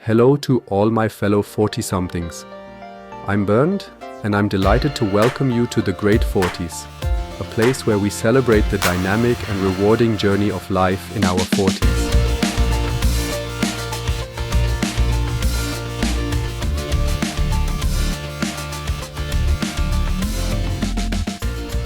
Hello to all my fellow 40-somethings. I'm Bernd, and I'm delighted to welcome you to the Great 40s, a place where we celebrate the dynamic and rewarding journey of life in our 40s.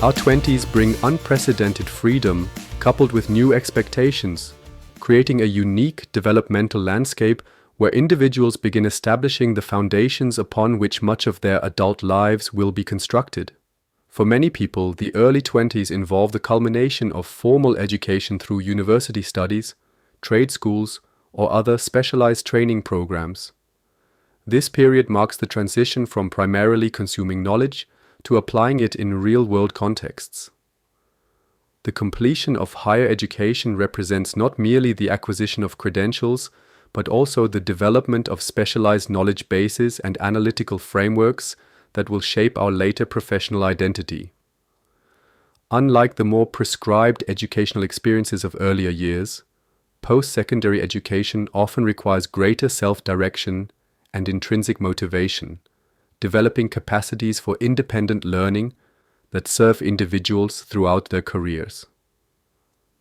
Our 20s bring unprecedented freedom coupled with new expectations, creating a unique developmental landscape where individuals begin establishing the foundations upon which much of their adult lives will be constructed. For many people, the early 20s involve the culmination of formal education through university studies, trade schools, or other specialized training programs. This period marks the transition from primarily consuming knowledge to applying it in real-world contexts. The completion of higher education represents not merely the acquisition of credentials, but also the development of specialized knowledge bases and analytical frameworks that will shape our later professional identity. Unlike the more prescribed educational experiences of earlier years, post-secondary education often requires greater self-direction and intrinsic motivation, developing capacities for independent learning that serve individuals throughout their careers.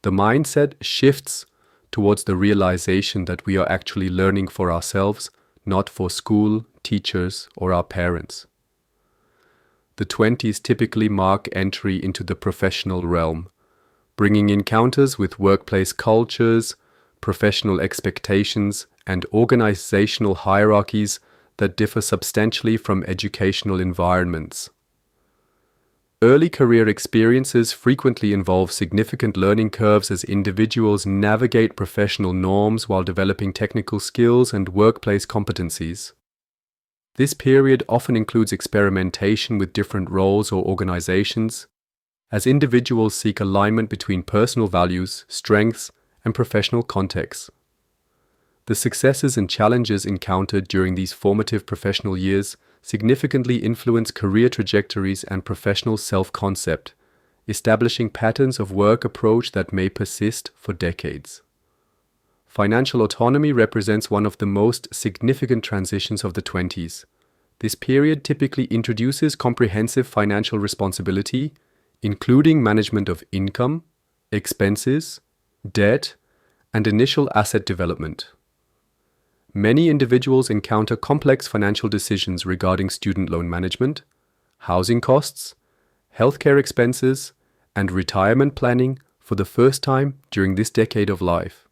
The mindset shifts towards the realization that we are actually learning for ourselves, not for school, teachers, or our parents. The 20s typically mark entry into the professional realm, bringing encounters with workplace cultures, professional expectations, and organizational hierarchies that differ substantially from educational environments. Early career experiences frequently involve significant learning curves as individuals navigate professional norms while developing technical skills and workplace competencies. This period often includes experimentation with different roles or organizations, as individuals seek alignment between personal values, strengths, and professional contexts. The successes and challenges encountered during these formative professional years significantly influence career trajectories and professional self-concept, establishing patterns of work approach that may persist for decades. Financial autonomy represents one of the most significant transitions of the 20s. This period typically introduces comprehensive financial responsibility, including management of income, expenses, debt, and initial asset development. Many individuals encounter complex financial decisions regarding student loan management, housing costs, healthcare expenses, and retirement planning for the first time during this decade of life.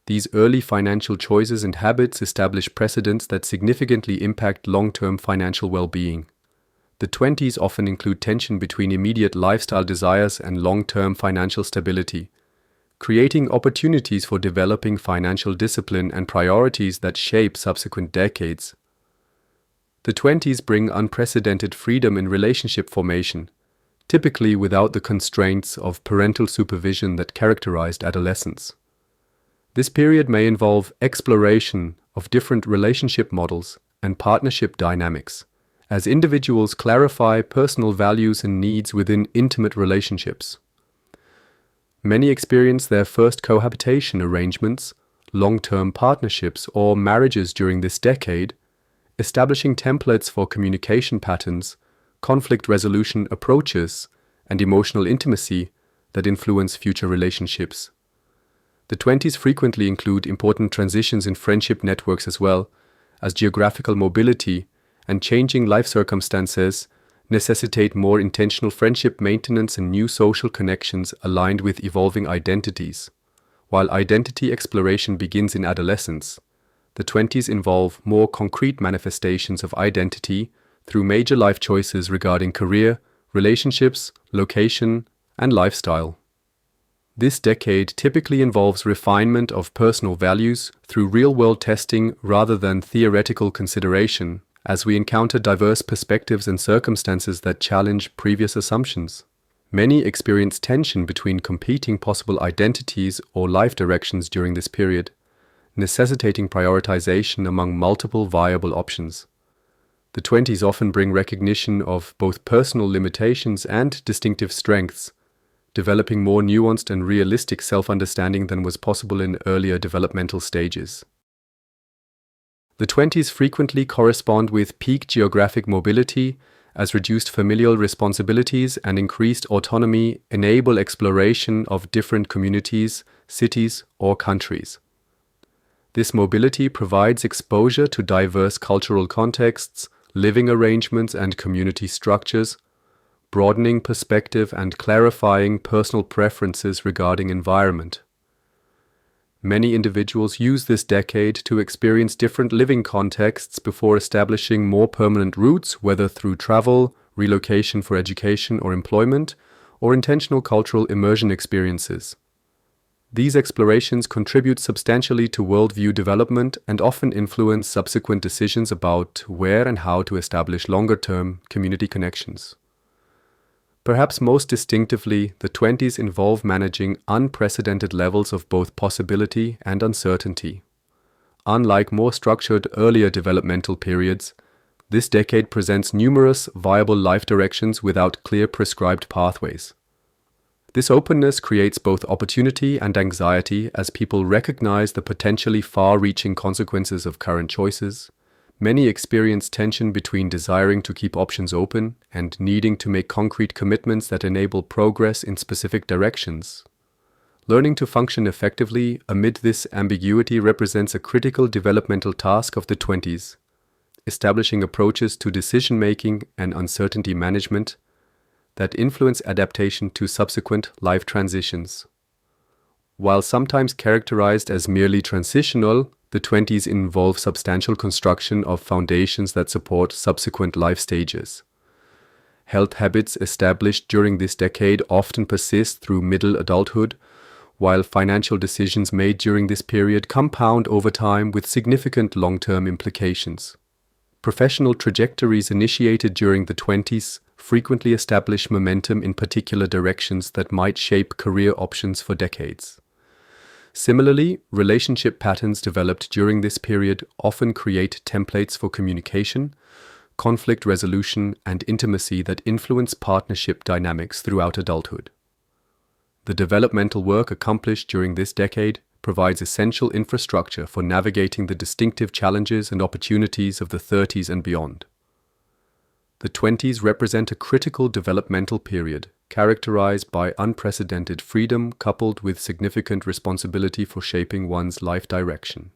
These early financial choices and habits establish precedents that significantly impact long-term financial well-being. The 20s often include tension between immediate lifestyle desires and long-term financial stability, creating opportunities for developing financial discipline and priorities that shape subsequent decades. The 20s bring unprecedented freedom in relationship formation, typically without the constraints of parental supervision that characterized adolescence. This period may involve exploration of different relationship models and partnership dynamics, as individuals clarify personal values and needs within intimate relationships. Many experience their first cohabitation arrangements, long-term partnerships, or marriages during this decade, establishing templates for communication patterns, conflict resolution approaches, and emotional intimacy that influence future relationships. The 20s frequently include important transitions in friendship networks as well, as geographical mobility and changing life circumstances necessitate more intentional friendship maintenance and new social connections aligned with evolving identities. While identity exploration begins in adolescence, the 20s involve more concrete manifestations of identity through major life choices regarding career, relationships, location, and lifestyle. This decade typically involves refinement of personal values through real-world testing rather than theoretical consideration, as we encounter diverse perspectives and circumstances that challenge previous assumptions. Many experience tension between competing possible identities or life directions during this period, necessitating prioritization among multiple viable options. The 20s often bring recognition of both personal limitations and distinctive strengths, developing more nuanced and realistic self-understanding than was possible in earlier developmental stages. The 20s frequently correspond with peak geographic mobility, as reduced familial responsibilities and increased autonomy enable exploration of different communities, cities, or countries. This mobility provides exposure to diverse cultural contexts, living arrangements, and community structures, broadening perspective and clarifying personal preferences regarding environment. Many individuals use this decade to experience different living contexts before establishing more permanent roots, whether through travel, relocation for education or employment, or intentional cultural immersion experiences. These explorations contribute substantially to worldview development and often influence subsequent decisions about where and how to establish longer-term community connections. Perhaps most distinctively, the 20s involve managing unprecedented levels of both possibility and uncertainty. Unlike more structured earlier developmental periods, this decade presents numerous viable life directions without clear prescribed pathways. This openness creates both opportunity and anxiety as people recognize the potentially far-reaching consequences of current choices. Many experience tension between desiring to keep options open and needing to make concrete commitments that enable progress in specific directions. Learning to function effectively amid this ambiguity represents a critical developmental task of the 20s, establishing approaches to decision-making and uncertainty management that influence adaptation to subsequent life transitions. While sometimes characterized as merely transitional, the 20s involve substantial construction of foundations that support subsequent life stages. Health habits established during this decade often persist through middle adulthood, while financial decisions made during this period compound over time with significant long-term implications. Professional trajectories initiated during the 20s frequently establish momentum in particular directions that might shape career options for decades. Similarly, relationship patterns developed during this period often create templates for communication, conflict resolution, and intimacy that influence partnership dynamics throughout adulthood. The developmental work accomplished during this decade provides essential infrastructure for navigating the distinctive challenges and opportunities of the 30s and beyond. The 20s represent a critical developmental period, characterized by unprecedented freedom coupled with significant responsibility for shaping one's life direction.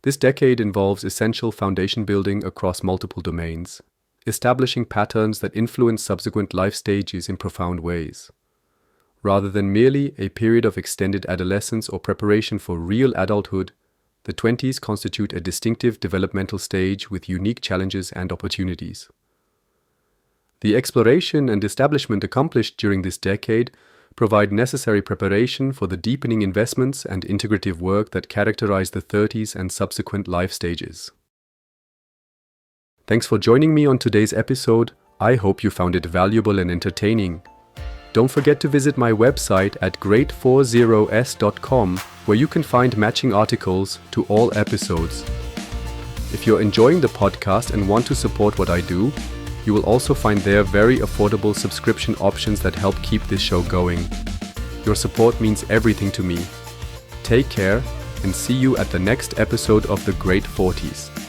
This decade involves essential foundation building across multiple domains, establishing patterns that influence subsequent life stages in profound ways. Rather than merely a period of extended adolescence or preparation for real adulthood, the 20s constitute a distinctive developmental stage with unique challenges and opportunities. The exploration and establishment accomplished during this decade provide necessary preparation for the deepening investments and integrative work that characterize the 30s and subsequent life stages. Thanks for joining me on today's episode. I hope you found it valuable and entertaining. Don't forget to visit my website at great40s.com, where you can find matching articles to all episodes. If you're enjoying the podcast and want to support what I do, you will also find there very affordable subscription options that help keep this show going. Your support means everything to me. Take care and see you at the next episode of The Great 40s.